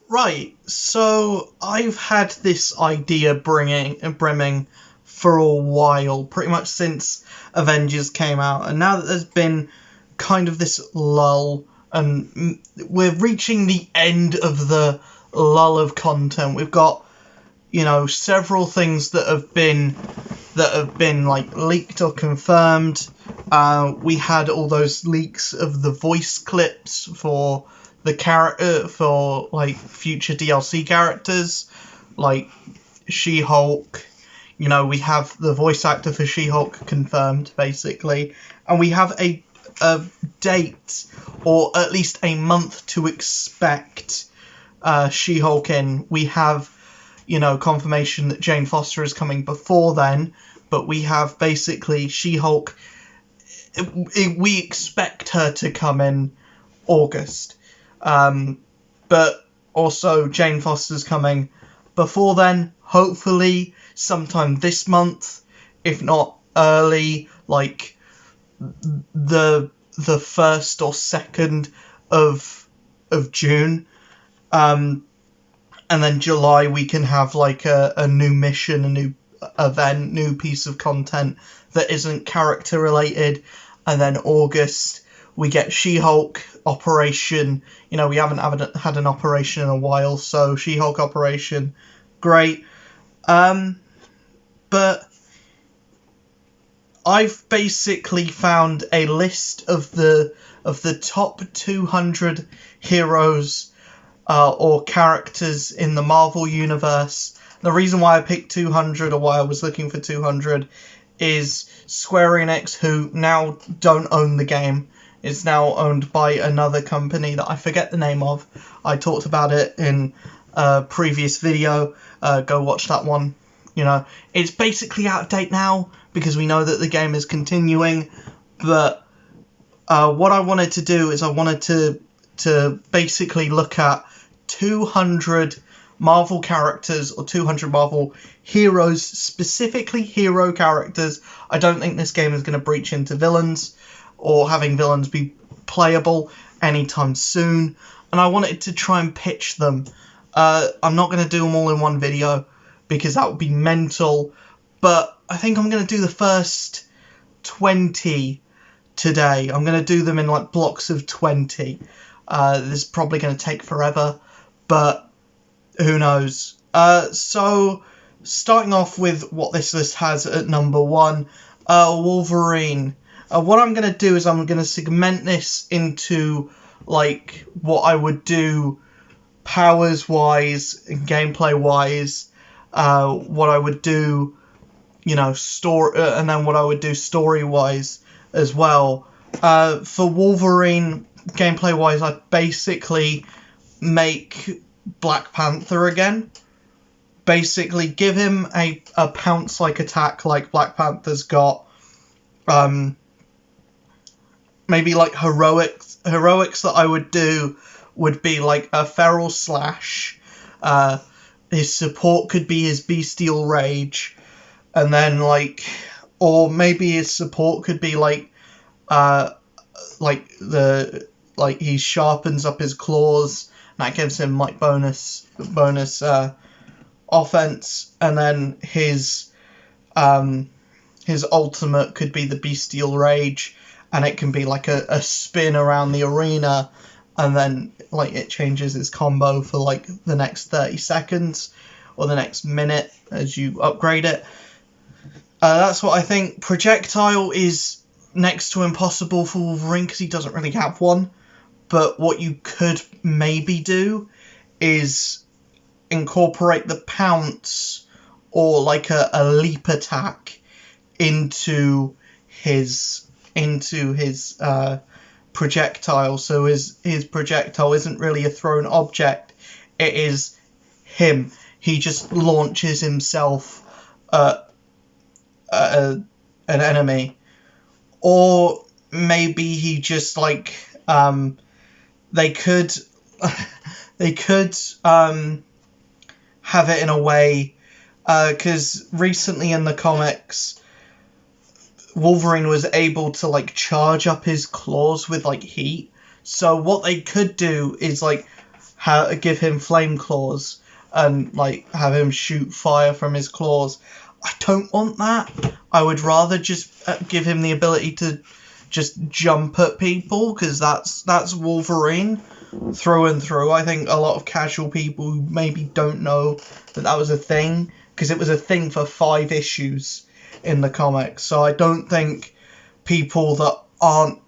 Right, so I've had this idea brimming for a while, pretty much since Avengers came out, and now that there's been kind of this lull, and we're reaching the end of the lull of content. We've got, several things that have been like leaked or confirmed. We had all those leaks of the voice clips for the character for like future DLC characters, like She-Hulk. We have the voice actor for She-Hulk confirmed, basically, and we have a date, or at least a month, to expect She-Hulk in. We have, confirmation that Jane Foster is coming before then, but we have basically She-Hulk. We expect her to come in August. But also Jane Foster's coming before then, hopefully sometime this month, if not early, like the 1st or 2nd of June. And then July we can have like a new mission, a new event, new piece of content that isn't character related. And then August we get She-Hulk Operation. We haven't had an operation in a while, so She-Hulk Operation, great. But I've basically found a list of the top 200 heroes or characters in the Marvel Universe. The reason why I picked 200, or why I was looking for 200, is Square Enix, who now don't own the game. It's now owned by another company that I forget the name of. I talked about it in a previous video. Go watch that one. It's basically out of date now because we know that the game is continuing. But what I wanted to do is I wanted to basically look at 200 Marvel characters, or 200 Marvel heroes, specifically hero characters. I don't think this game is going to breach into villains, or having villains be playable anytime soon, and I wanted to try and pitch them. I'm not going to do them all in one video, because that would be mental, but I think I'm going to do the first 20 today. I'm going to do them in like blocks of 20. This is probably going to take forever, but who knows. So, starting off with what this list has at number 1, Wolverine. What I'm going to do is I'm going to segment this into, like, what I would do powers-wise and gameplay-wise, what I would do, and then what I would do story-wise as well. For Wolverine, gameplay-wise, I'd basically make Black Panther again. Basically, give him a pounce-like attack like Black Panther's got. Maybe like heroics that I would do would be like a feral slash. His support could be his bestial rage, and then or maybe his support could be he sharpens up his claws, and that gives him like bonus offense, and then his ultimate could be the bestial rage, and it can be like a spin around the arena, and then it changes its combo for like the next 30 seconds or the next minute as you upgrade it. That's what I think. Projectile is next to impossible for Wolverine because he doesn't really have one, but what you could maybe do is incorporate the pounce or like a leap attack into his projectile, so his projectile isn't really a thrown object, it is him. He just launches himself at an enemy. Or maybe he just they could have it in a way, because recently in the comics Wolverine was able to charge up his claws with heat. So what they could do is give him flame claws and like have him shoot fire from his claws. I don't want that. I would rather just give him the ability to just jump at people, because that's Wolverine through and through. I think a lot of casual people who maybe don't know that was a thing, because it was a thing for 5 issues in the comics. So I don't think people that aren't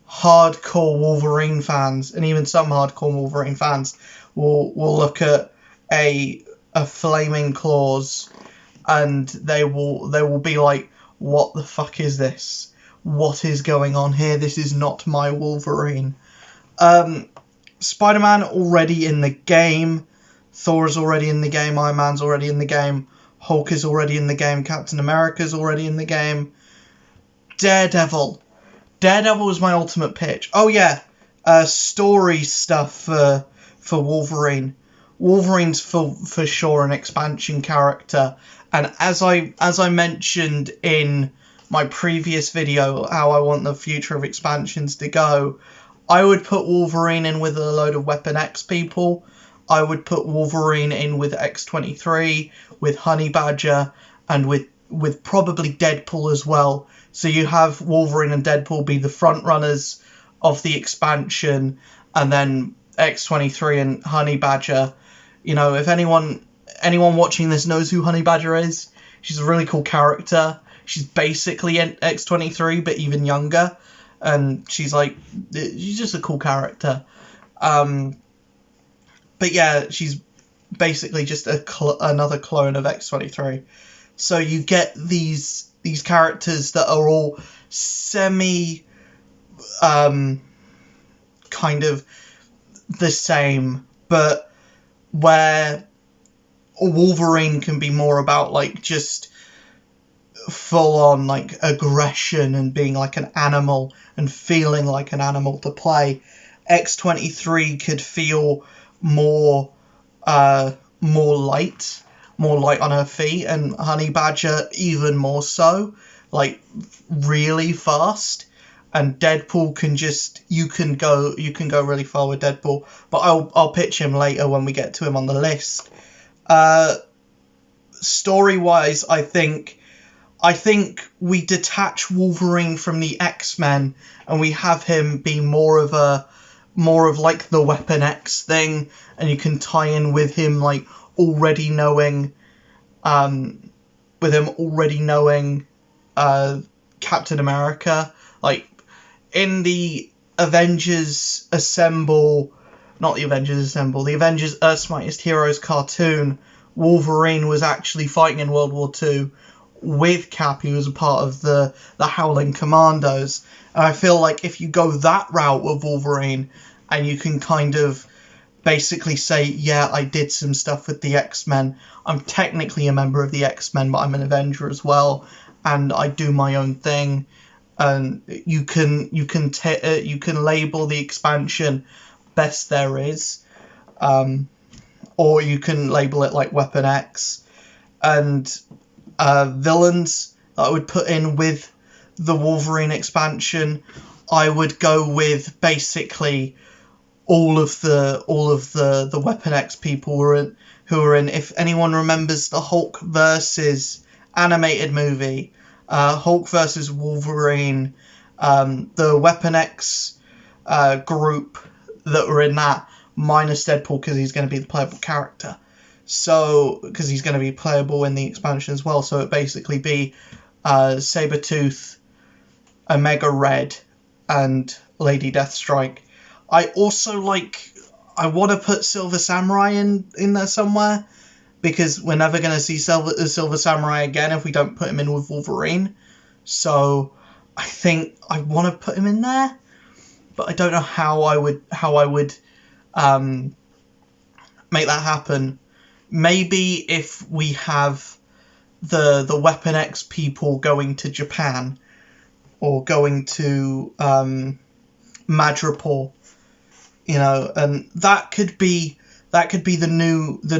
hardcore Wolverine fans, and even some hardcore Wolverine fans, will look at a flaming claws and they will be like, what the fuck is this? What is going on here? This is not my Wolverine. Spider-Man already in the game. Thor is already in the game. Iron Man's already in the game. Hulk is already in the game. Captain America's already in the game. Daredevil. Daredevil was my ultimate pitch. Oh yeah, story stuff for Wolverine. Wolverine's for sure an expansion character, and as I mentioned in my previous video, how I want the future of expansions to go, I would put Wolverine in with a load of Weapon X people. I would put Wolverine in with X-23, with Honey Badger, and with probably Deadpool as well. So you have Wolverine and Deadpool be the front runners of the expansion, and then X-23 and Honey Badger. You know, if anyone watching this knows who Honey Badger is, she's a really cool character. She's basically X-23, but even younger. And she's just a cool character. But yeah, she's basically just another clone of X-23. So you get these characters that are all semi, kind of the same, but where Wolverine can be more about like just full on like aggression and being like an animal and feeling like an animal to play. X-23 could feel more light on her feet, and Honey Badger even more so, like really fast. And Deadpool can you can go really far with Deadpool, but I'll pitch him later when we get to him on the list. Story wise, I think we detach Wolverine from the X-Men and we have him be more of like the Weapon X thing, and you can tie in with him like already knowing Captain America. Like in the Avengers Assemble, the Avengers Earth's Mightiest Heroes cartoon, Wolverine was actually fighting in World War II with Cap. He was a part of the Howling Commandos. And I feel like if you go that route with Wolverine, and you can kind of basically say, yeah, I did some stuff with the X-Men. I'm technically a member of the X-Men, but I'm an Avenger as well, and I do my own thing. And you can label the expansion Best There Is, or you can label it like Weapon X. And villains that I would put in with the Wolverine expansion, I would go with basically all of the Weapon X people who are in. If anyone remembers the Hulk versus animated movie, Hulk versus Wolverine, the Weapon X group that were in that, minus Deadpool, because he's going to be the playable character. So, because he's going to be playable in the expansion as well. So it'd basically be Sabretooth, Omega Red, and Lady Deathstrike. I also I want to put Silver Samurai in there somewhere, because we're never going to see Silver Samurai again if we don't put him in with Wolverine. So I think I want to put him in there, but I don't know how I would make that happen. Maybe if we have the Weapon X people going to Japan, or going to Madripoor, and that could be the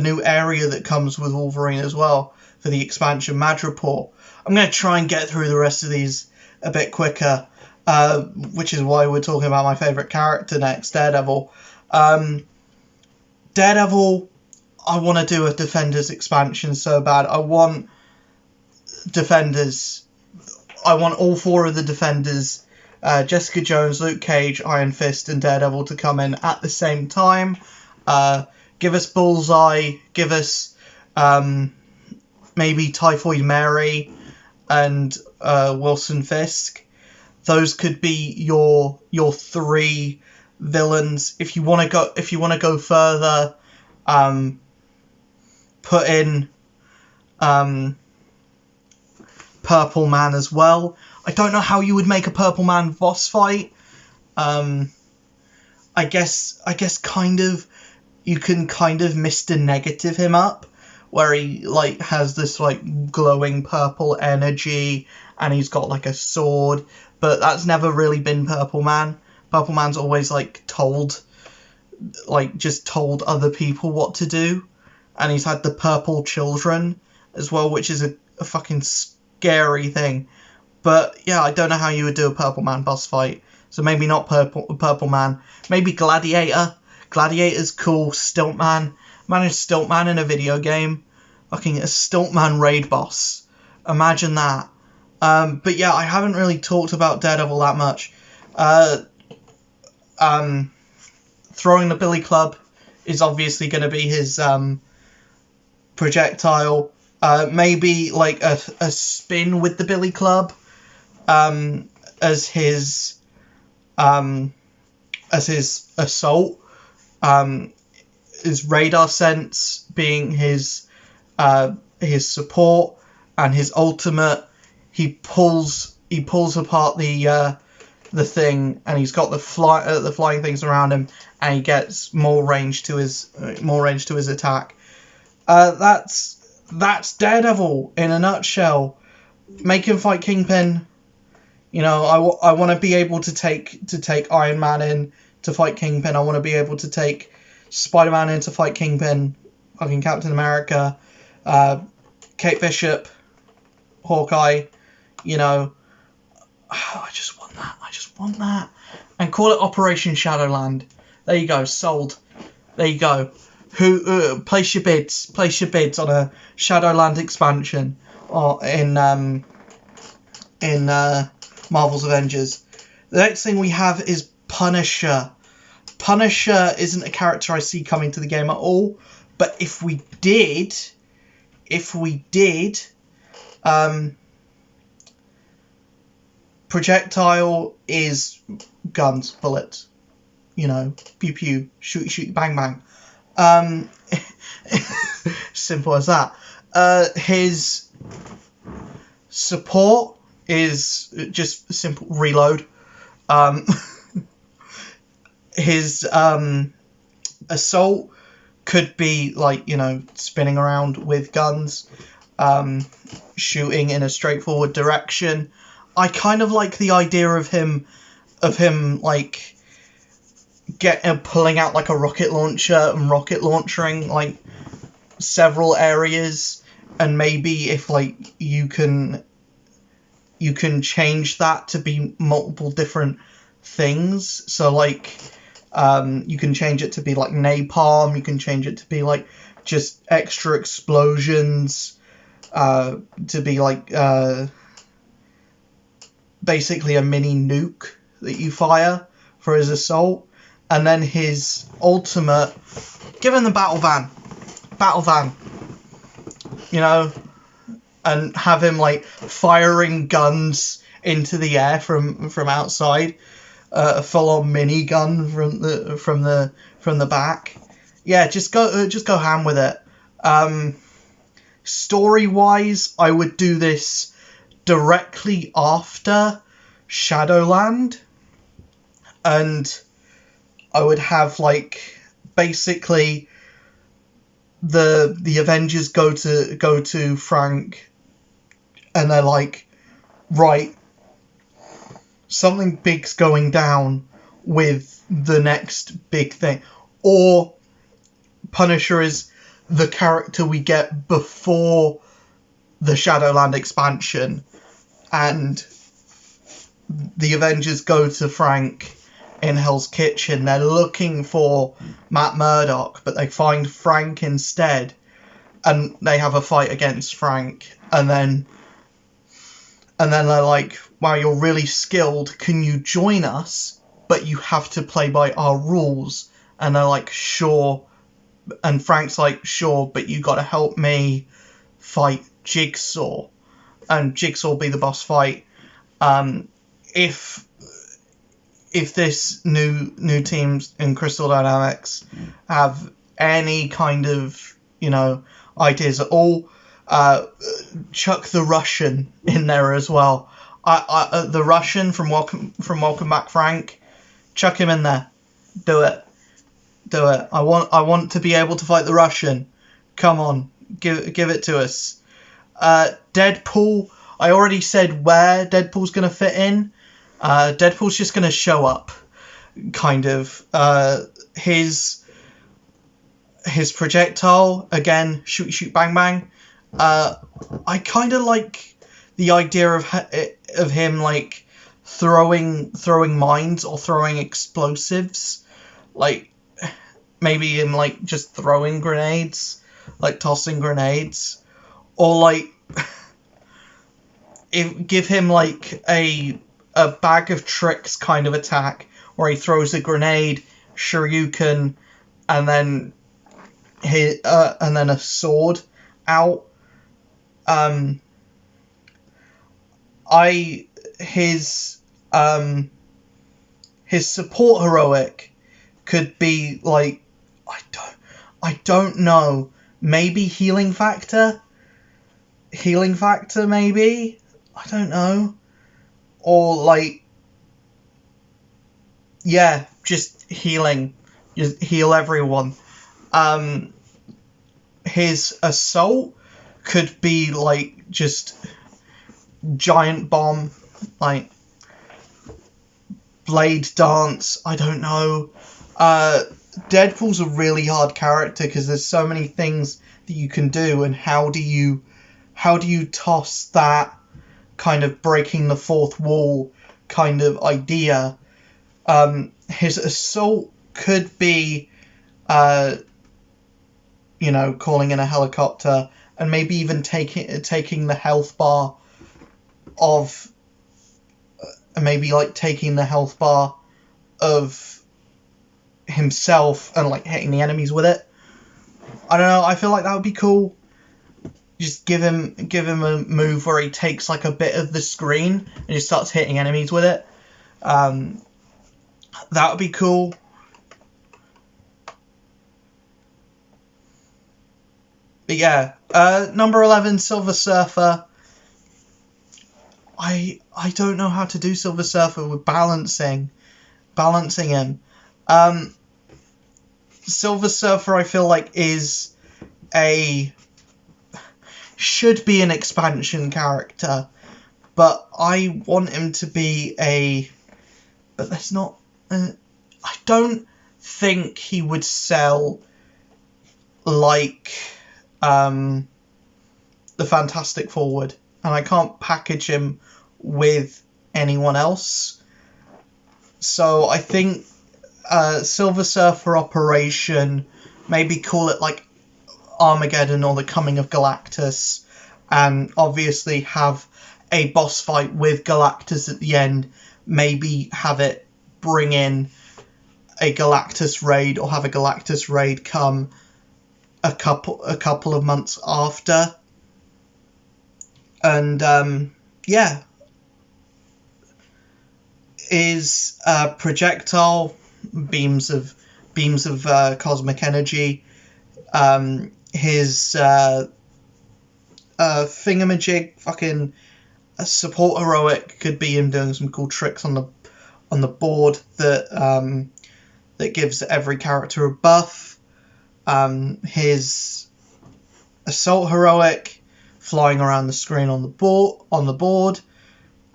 new area that comes with Wolverine as well for the expansion, Madripoor. I'm going to try and get through the rest of these a bit quicker, which is why we're talking about my favourite character next, Daredevil. Daredevil, I want to do a Defenders expansion so bad. I want Defenders. I want all 4 of the Defenders, Jessica Jones, Luke Cage, Iron Fist, and Daredevil to come in at the same time. Give us Bullseye, give us maybe Typhoid Mary and Wilson Fisk. Those could be your 3 villains. If you want to go further, put in Purple Man as well. I don't know how you would make a Purple Man boss fight. I guess kind of you can kind of Mr. Negative him up, where he like has this like glowing purple energy and he's got like a sword, but that's never really been Purple Man. Purple Man's always like just told other people what to do, and he's had the purple children as well, which is a fucking scary thing. But yeah, I don't know how you would do a Purple Man boss fight. So maybe not Purple Man. Maybe Gladiator. Gladiator's cool. Stiltman. Manage Stiltman in a video game. Fucking a Stiltman raid boss. Imagine that. But yeah, I haven't really talked about Daredevil that much. Throwing the Billy Club is obviously going to be his projectile. Maybe like a spin with the Billy Club as his assault. His radar sense being his support, and his ultimate. He pulls apart the thing, and he's got the flying things around him, and he gets more range to his attack. That's Daredevil in a nutshell. Make him fight Kingpin. You know, I want to be able to take Iron Man in to fight Kingpin. I want to be able to take Spider-Man in to fight Kingpin. Fucking Captain America, Kate Bishop, Hawkeye. You know, I just want that. And call it Operation Shadowland. There you go, sold. There you go. Who place your bids on a Shadowland expansion or in Marvel's Avengers. The next thing we have is Punisher. Punisher isn't a character I see coming to the game at all, but if we did, projectile is guns, bullets, you know, pew pew, shoot, bang bang. Simple as that. His support is just simple reload. His assault could be like, you know, spinning around with guns, shooting in a straightforward direction. I kind of like the idea of him like pulling out like a rocket launcher and rocket launching like several areas, and maybe if like you can change that to be multiple different things. So like you can change it to be like napalm, you can change it to be like just extra explosions, to be like basically a mini nuke that you fire for his assault. And then his ultimate, give him the battle van, you know, and have him like firing guns into the air from outside, a full-on minigun from the back. Yeah, just go ham with it. Story-wise, I would do this directly after Shadowland, and I would have like basically the Avengers go to Frank, and they're like, right, something big's going down with the next big thing. Or Punisher is the character we get before the Shadowland expansion, and the Avengers go to Frank, in Hell's Kitchen. They're looking for Matt Murdock, but they find Frank instead, and they have a fight against Frank, and then they're like, wow, you're really skilled, can you join us? But you have to play by our rules. And they're like, sure. And Frank's like, sure, but you gotta help me fight Jigsaw. And Jigsaw will be the boss fight. If this new teams in Crystal Dynamics have any kind of, ideas at all, chuck the Russian in there as well. The Russian from Welcome Back Frank, chuck him in there. Do it. I want to be able to fight the Russian. Come on, give it to us. Deadpool. I already said where Deadpool's gonna fit in. Deadpool's just gonna show up, kind of. His projectile, again, shoot bang bang. I kind of like the idea of him like throwing mines or throwing explosives, like maybe him like just throwing grenades, like tossing grenades, or like give him like a bag of tricks kind of attack where he throws a grenade, shuriken, and then a sword out. His support heroic could be like, I don't know, maybe healing factor maybe, I don't know, or like, yeah, just healing, just heal everyone. His assault could be like just giant bomb, like blade dance, I don't know. Deadpool's a really hard character because there's so many things that you can do, and how do you toss that kind of breaking the fourth wall kind of idea. His assault could be calling in a helicopter and maybe even taking the health bar of himself and like hitting the enemies with it. I don't know, I feel like that would be cool. Just give him a move where he takes like a bit of the screen and just starts hitting enemies with it. That would be cool. But yeah, number 11, Silver Surfer. I don't know how to do Silver Surfer with balancing him. Silver Surfer, I feel like, should be an expansion character, but I want him to be but there's not, I don't think he would sell like, the Fantastic Four would, and I can't package him with anyone else, so I think, Silver Surfer Operation, maybe call it like Armageddon or the Coming of Galactus, and obviously have a boss fight with Galactus at the end. Maybe have it bring in a Galactus raid, or have a Galactus raid come a couple of months after. And yeah, is projectile beams of cosmic energy. His thingamajig, fucking support heroic, could be him doing some cool tricks on the board that gives every character a buff. His assault heroic, flying around the screen on the board,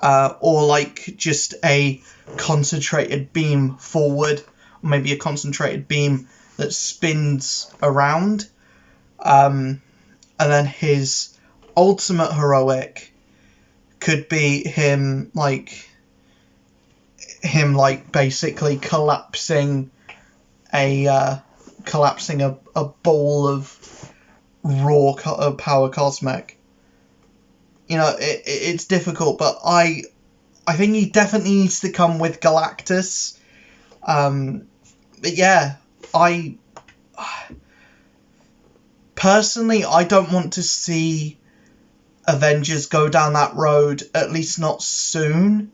or like just a concentrated beam forward, or maybe a concentrated beam that spins around. And then his ultimate heroic could be him him like basically collapsing a ball of raw power cosmic. You know, it's difficult, but I think he definitely needs to come with Galactus. But yeah, personally, I don't want to see Avengers go down that road, at least not soon.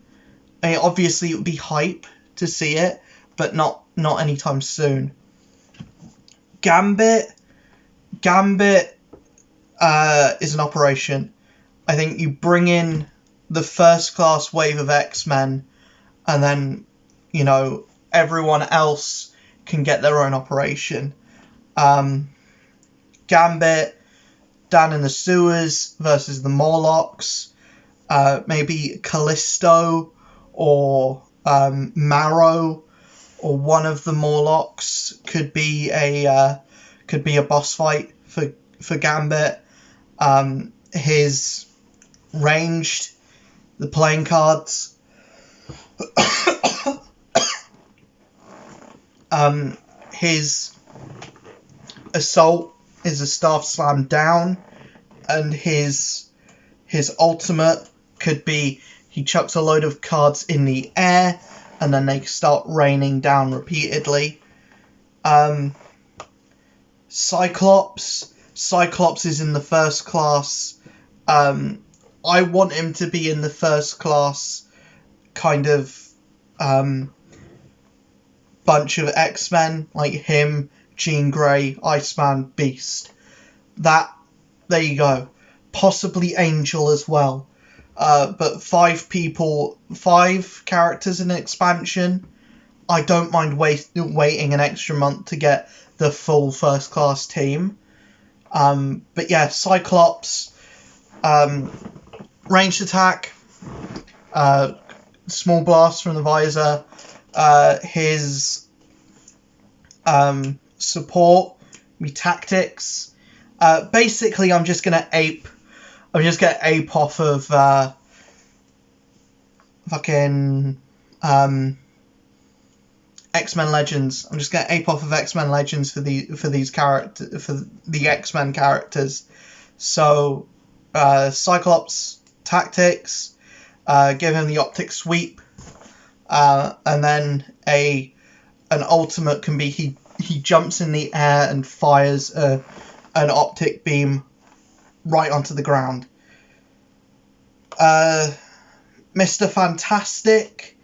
I mean, obviously it would be hype to see it, but not anytime soon. Gambit is an operation. I think you bring in the first class wave of X-Men, and then, you know, everyone else can get their own operation. Gambit down in the sewers versus the Morlocks. Maybe Callisto or Marrow or one of the Morlocks could be a boss fight for Gambit. His ranged, the playing cards. His assault is a staff slam down, and his ultimate could be he chucks a load of cards in the air and then they start raining down repeatedly. Cyclops is in the first class. I want him to be in the first class kind of bunch of X-Men, like him, Jean Grey, Iceman, Beast. There you go. Possibly Angel as well. But 5 characters in an expansion. I don't mind waiting an extra month to get the full first class team. But yeah, Cyclops, ranged attack, small blast from the visor, his support, tactics. Basically, I'm just gonna ape off of fucking X-Men Legends. I'm just gonna ape off of X-Men Legends for the X-Men characters. So Cyclops tactics, give him the optic sweep, and then an ultimate can be he jumps in the air and fires an optic beam right onto the ground. Mr. Fantastic,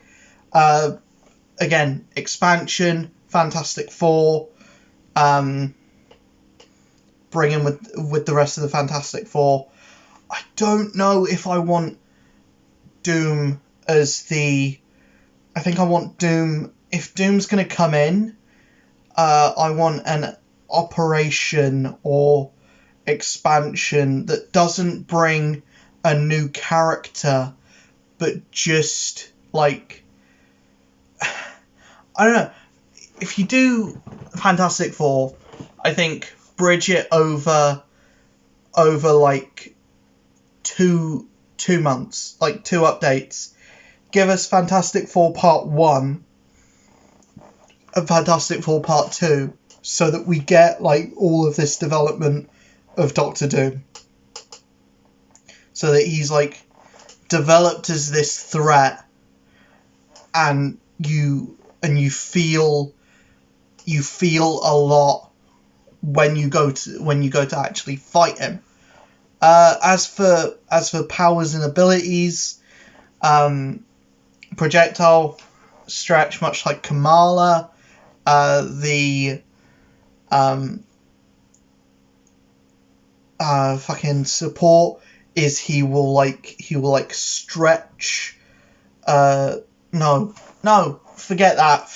again, expansion, Fantastic Four, bring him with the rest of the Fantastic Four. I don't know if I want Doom as I think I want Doom, if Doom's going to come in, I want an operation or expansion that doesn't bring a new character, but just, like, I don't know, if you do Fantastic Four, I think bridge it over like 2 months, like 2 updates. Give us Fantastic Four Part 1 and Fantastic Four Part 2, so that we get, like, all of this development of Doctor Doom. So that he's, like, developed as this threat, and you feel a lot when you go to actually fight him. As for powers and abilities, projectile stretch, much like Kamala. The fucking support is he will stretch. No, forget that.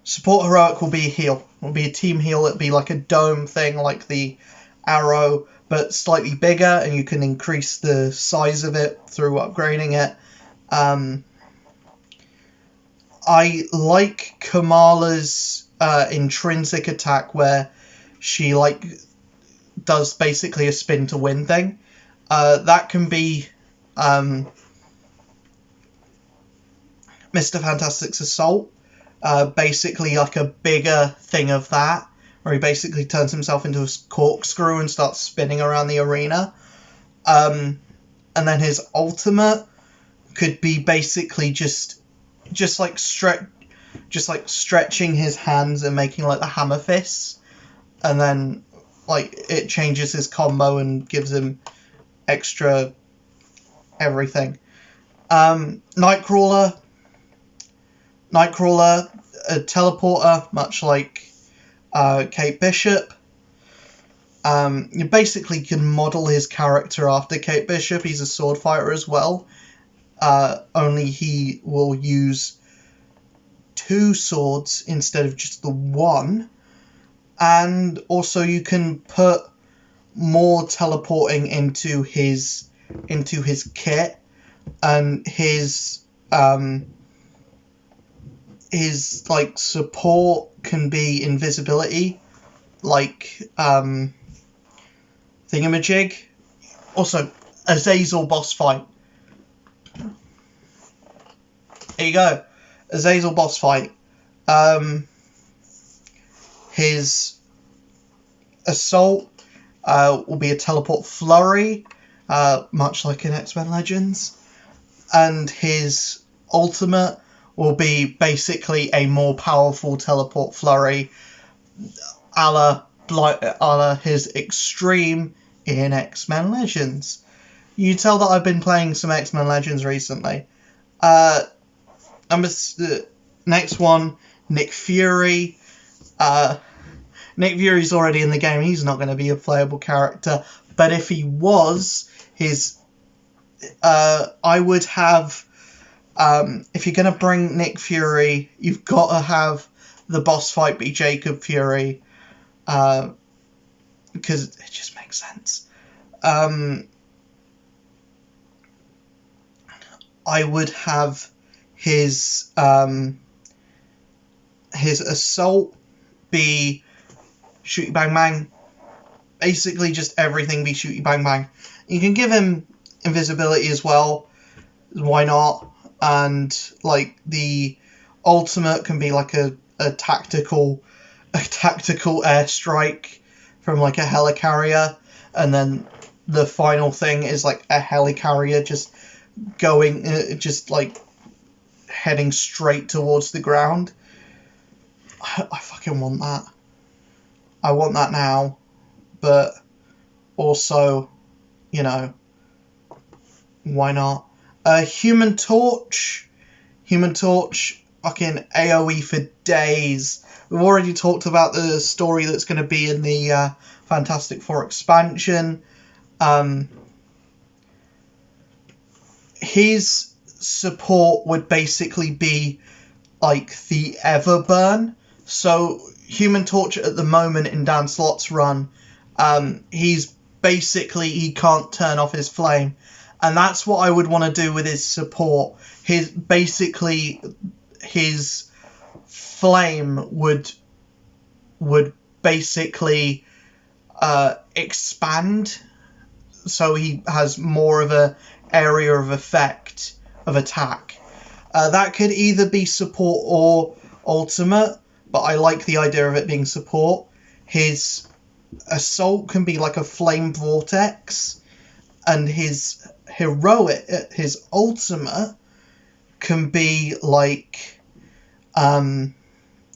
Support heroic will be a heal. Will be a team heal. It'll be like a dome thing, like the Arrow, but slightly bigger, and you can increase the size of it through upgrading it. I like Kamala's intrinsic attack, where she does basically a spin to win thing. That can be Mr. Fantastic's Assault, basically like a bigger thing of that, where he basically turns himself into a corkscrew and starts spinning around the arena. And then his ultimate could be basically just like stretching his hands and making like the hammer fists, and then like it changes his combo and gives him extra everything. Nightcrawler, a teleporter, much like Kate Bishop. You basically can model his character after Kate Bishop. He's a sword fighter as well. Only he will use 2 swords instead of just the 1. And also you can put more teleporting into his kit, and his like support can be invisibility, like thingamajig. Also, Azazel boss fight. There you go. Azazel boss fight. His assault will be a teleport flurry, much like in X-Men Legends. And his ultimate will be basically a more powerful teleport flurry, a la his extreme in X-Men Legends. You tell that I've been playing some X-Men Legends recently. Next one, Nick Fury. Nick Fury's already in the game. He's not going to be a playable character. But if he was, I would have... if you're going to bring Nick Fury, you've got to have the boss fight be Jacob Fury. Because it just makes sense. I would have his assault be shooty bang bang. Basically just everything be shooty bang bang. You can give him invisibility as well. Why not? And like the ultimate can be like a tactical airstrike from like a helicarrier, and then the final thing is like a helicarrier just going just like heading straight towards the ground. I fucking want that. I want that now, but also, you know, why not? Human Torch, fucking AoE for days. We've already talked about the story that's going to be in the Fantastic Four expansion. His support would basically be like the Everburn. So Human Torch at the moment in Dan Slott's run, he can't turn off his flame. And that's what I would want to do with his support. His flame would basically expand, so he has more of a area of effect of attack. That could either be support or ultimate, but I like the idea of it being support. His assault can be like a flame vortex, and his ultimate can be like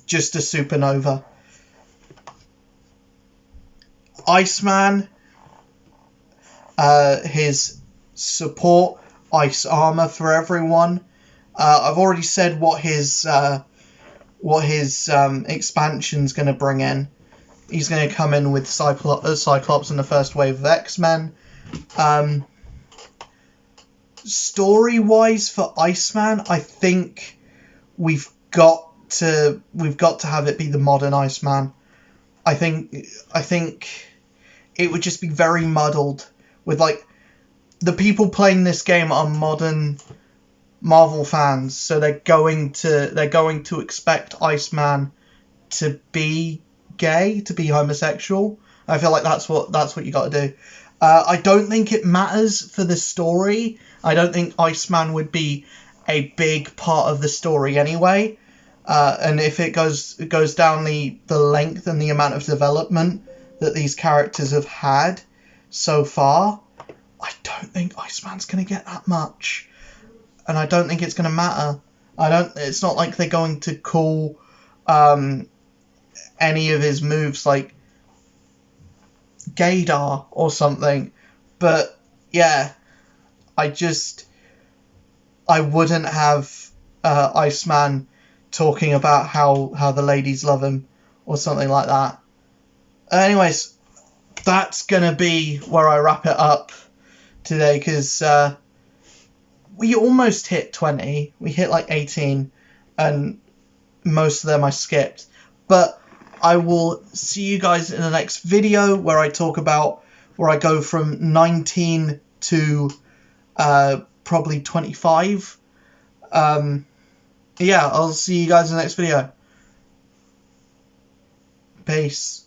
just a supernova. Iceman, his support, ice armor for everyone. I've already said what his expansion's going to bring in. He's going to come in with Cyclops in the first wave of X-Men. Story-wise for Iceman, I think we've got to have it be the modern Iceman. I think it would just be very muddled with like the people playing this game are modern Marvel fans, so they're going to expect Iceman to be gay, to be homosexual. I feel like that's what you got to do. I don't think it matters for the story. I don't think Iceman would be a big part of the story anyway. And if it goes down the length and the amount of development that these characters have had so far, I don't think Iceman's going to get that much. And I don't think it's going to matter. It's not like they're going to call any of his moves like Gaydar or something. But yeah, I wouldn't have Iceman talking about how the ladies love him or something like that. Anyways, that's gonna be where I wrap it up today, because we almost hit 20. We hit like 18, and most of them I skipped. But I will see you guys in the next video, where I talk about where I go from 19 to probably 25. Yeah, I'll see you guys in the next video. Peace.